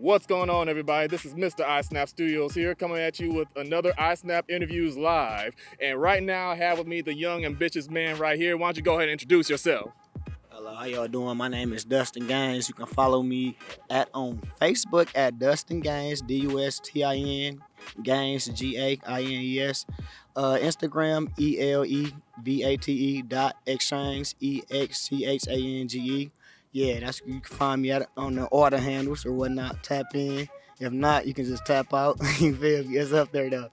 What's going on, everybody? This is Mr. iSnap Studios here, coming at you with another iSnap Interviews Live. And right now, I have with me the young, ambitious man right here. Why don't you go ahead and introduce yourself? Hello, how y'all doing? My name is Dustin Gaines. You can follow me on Facebook at Dustin Gaines, Dustin Gaines, Gaines. Instagram ELEVATE.exchange EXCHANGE. Yeah, that's you can find me on the order handles or whatnot. Tap in. If not, you can just tap out. You feel me? It's up there though.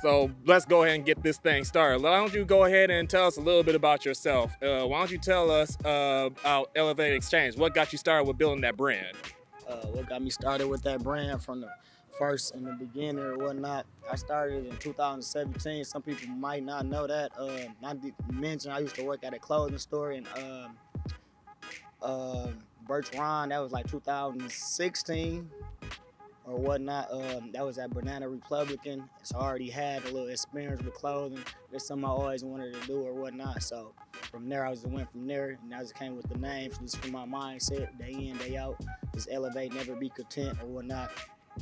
So let's go ahead and get this thing started. Why don't you go ahead and tell us a little bit about yourself? Why don't you tell us about Elevate Exchange? What got you started with building that brand? What got me started with that brand from the first in the beginning or whatnot. I started in 2017. Some people might not know that. Not to mention, I used to work at a clothing store in Birch Run. That was like 2016 or whatnot. That was at Banana Republican. So I already had a little experience with clothing. That's something I always wanted to do or whatnot. So from there, I just went from there, and I just came with the name. So just from my mindset, day in, day out, just elevate, never be content or whatnot.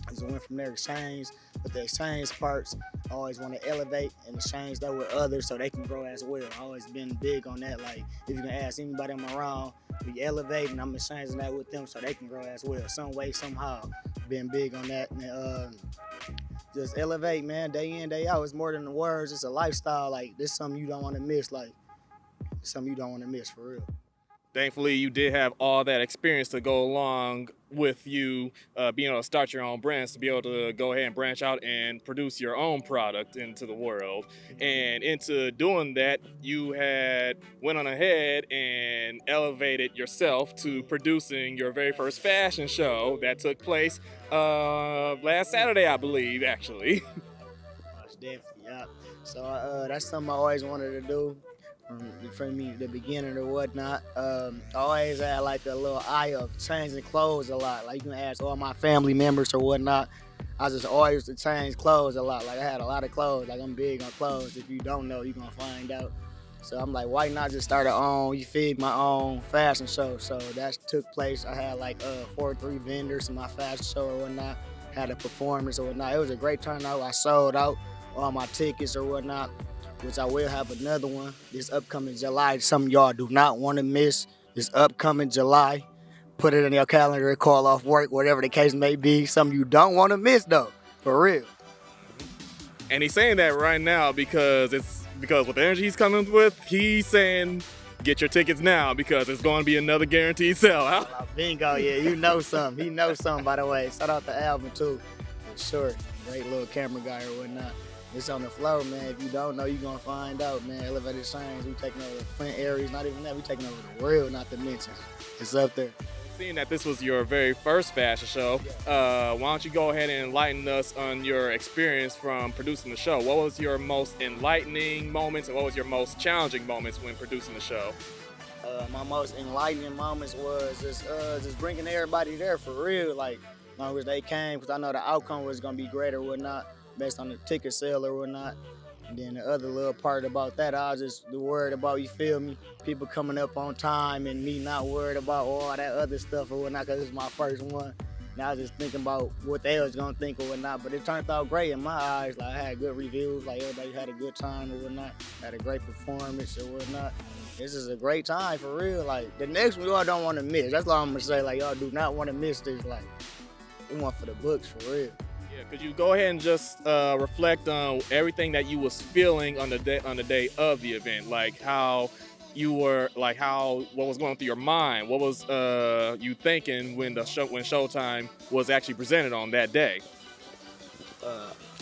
I just went from there, exchange. But the exchange parts, I always want to elevate and exchange that with others so they can grow as well. I always been big on that. Like, if you can ask anybody I'm around, we elevate, and I'm exchanging that with them so they can grow as well. Some way, somehow, been big on that. And just elevate, man, day in, day out. It's more than the words. It's a lifestyle. Like, this is something you don't want to miss. Like, it's something you don't want to miss, for real. Thankfully, you did have all that experience to go along with you being able to start your own brands, to be able to go ahead and branch out and produce your own product into the world. And into doing that, you had went on ahead and elevated yourself to producing your very first fashion show that took place last Saturday, I believe, actually. Most definitely, yeah. So that's something I always wanted to do. From me, the beginning or whatnot. I always had like a little eye of changing clothes a lot. Like you can ask all my family members or whatnot. I just always used to change clothes a lot. Like I had a lot of clothes. Like I'm big on clothes. If you don't know, you're gonna find out. So I'm like, why not just start my own fashion show? So that took place. I had like 4 or 3 vendors in my fashion show or whatnot. Had a performance or whatnot. It was a great turnout. I sold out all my tickets or whatnot, which I will have another one this upcoming July. Some of y'all do not want to miss this upcoming July. Put it in your calendar, call off work, whatever the case may be. Some of you don't want to miss though, for real. And he's saying that right now because with the energy he's coming with, he's saying get your tickets now because it's going to be another guaranteed sellout. Bingo, yeah, you know something. He knows something, by the way. Shout out the album too, for sure. Great little camera guy or whatnot. It's on the flow, man. If you don't know, you're going to find out, man. Elevated Signs, we taking over the Flint areas. Not even that, we taking over the world, not to mention. It's up there. Seeing that this was your very first fashion show, why don't you go ahead and enlighten us on your experience from producing the show? What was your most enlightening moments and what was your most challenging moments when producing the show? My most enlightening moments was just bringing everybody there for real. Like, as long as they came, because I know the outcome was going to be great or whatnot, based on the ticket sale or whatnot. And then the other little part about that, I was just worried about, you feel me, people coming up on time and me not worried about all that other stuff or whatnot, because it's my first one. And I was just thinking about what they was going to think or whatnot, but it turned out great in my eyes. Like, I had good reviews, like everybody had a good time or whatnot, had a great performance or whatnot. This is a great time for real. Like, the next one y'all don't want to miss. That's all I'm going to say. Like, y'all do not want to miss this. Like, we want for the books for real. Yeah, could you go ahead and just reflect on everything that you was feeling on the day of the event, like how you were, like what was going through your mind, what was you thinking when Showtime was actually presented on that day?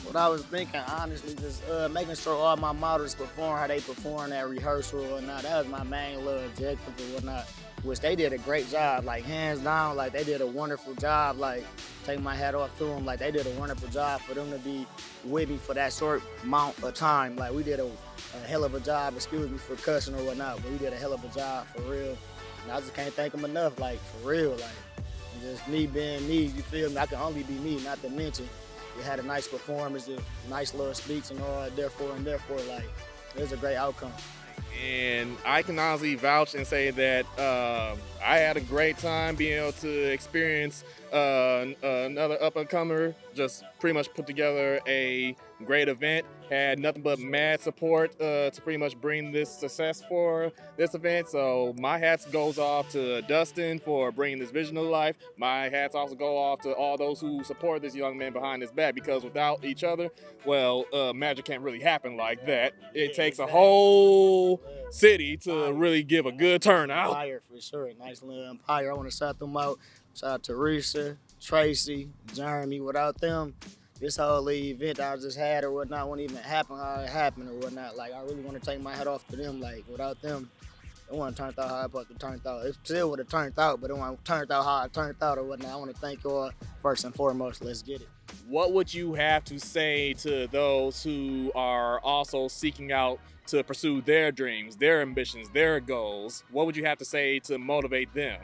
What I was thinking, honestly, just making sure all my models perform how they perform at rehearsal or whatnot. That was my main little objective or whatnot, which they did a great job, like hands down, like they did a wonderful job, like take my hat off to them, like they did a wonderful job for them to be with me for that short amount of time. Like we did a hell of a job, excuse me for cussing or whatnot, but we did a hell of a job for real. And I just can't thank them enough, like for real, like just me being me, you feel me? I can only be me, not to mention You had a nice performance, a nice little speech and all, therefore, like, it was a great outcome. And I can honestly vouch and say that I had a great time being able to experience another up-and-comer just pretty much put together a great event. Had nothing but mad support to pretty much bring this success for this event. So my hats goes off to Dustin for bringing this vision to life. My hats also go off to all those who support this young man behind his back, because without each other, well, magic can't really happen like that. It takes a whole city to really give a good turnout. Empire for sure, nice little empire. I want to shout them out. Shout out to Teresa, Tracy, Jeremy. Without them, this whole event I just had or whatnot wouldn't even happen how it happened or whatnot. Like, I really want to take my hat off to them. Like, without them, it wouldn't have turned out how I supposed to turn out. It still would have turned out, but it wouldn't have turned out how it turned out or whatnot. I want to thank you all first and foremost. Let's get it. What would you have to say to those who are also seeking out to pursue their dreams, their ambitions, their goals? What would you have to say to motivate them?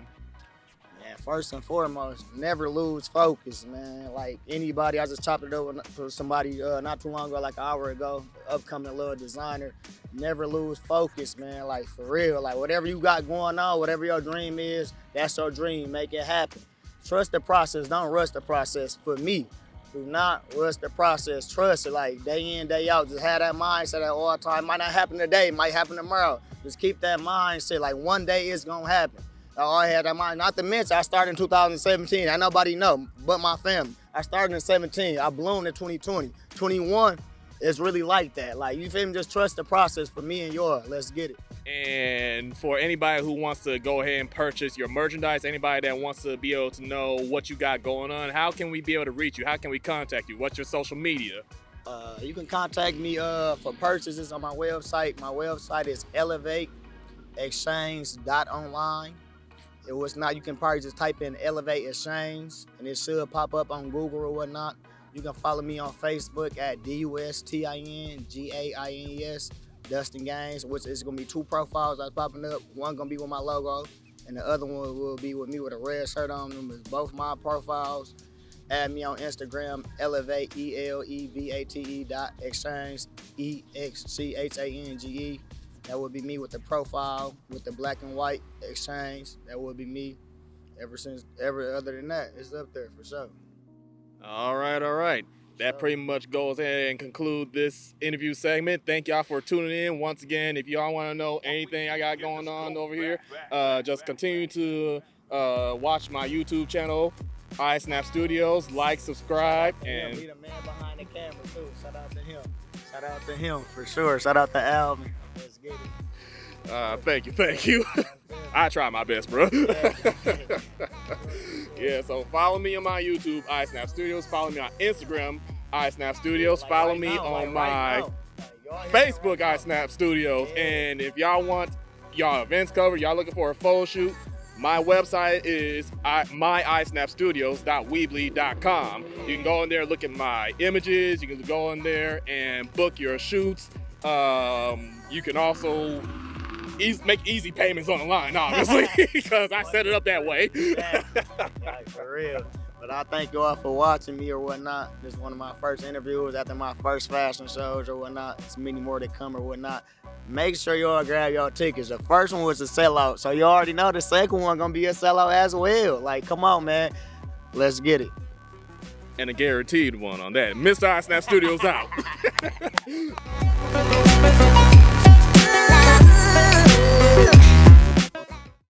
Man, first and foremost, never lose focus, man. Like anybody, I just chopped it over for somebody not too long ago, like an hour ago, upcoming little designer. Never lose focus, man. Like, for real. Like, whatever you got going on, whatever your dream is, that's your dream. Make it happen. Trust the process. Don't rush the process. For me, do not rush the process. Trust it, like, day in, day out. Just have that mindset at all time. Might not happen today, might happen tomorrow. Just keep that mindset. Like, one day it's gonna happen. I had that mind. Not to mention, I started in 2017. Ain't nobody know but my family. I started in 17. I bloomed in 2020. 21, it's really like that. Like, you feel me? Just trust the process for me and yours. Let's get it. And for anybody who wants to go ahead and purchase your merchandise, anybody that wants to be able to know what you got going on, how can we be able to reach you? How can we contact you? What's your social media? You can contact me for purchases on my website. My website is elevateexchange.online. It was not, you can probably just type in Elevate Exchange and it should pop up on Google or whatnot. You can follow me on Facebook at DUSTINGAINES, Dustin Gaines, which is gonna be 2 profiles that's popping up. One gonna be with my logo and the other one will be with me with a red shirt on them. It's both my profiles. Add me on Instagram, Elevate, ELEVATE.exchange, EXCHANGE. That would be me with the profile, with the black and white exchange. That would be me. Other than that, it's up there for sure. All right. That pretty much goes ahead and conclude this interview segment. Thank y'all for tuning in. Once again, if y'all want to know anything I got going on over here, just continue to watch my YouTube channel, iSnap Studios. Like, subscribe, and Be the man behind the camera too. Shout out to him. Shout out to him for sure. Shout out to Alvin. Let's get it. Thank you. I try my best, bro. Yeah, so follow me on my YouTube, iSnap Studios. Follow me on Instagram, iSnap Studios. Follow me on my Facebook, iSnap Studios. And if y'all want y'all events covered, y'all looking for a photo shoot, my website is myisnapstudios.weebly.com. You can go in there, look at my images. You can go in there and book your shoots. You can also make easy payments on the line, obviously, because I set it up that way. Like, for real. But I thank you all for watching me or whatnot. This is one of my first interviews after my first fashion shows or whatnot. There's many more to come or whatnot. Make sure you all grab your tickets. The first one was a sellout, so you already know the second one gonna be a sellout as well. Like, come on, man. Let's get it. And a guaranteed one on that. Mr. iSnap Studios out.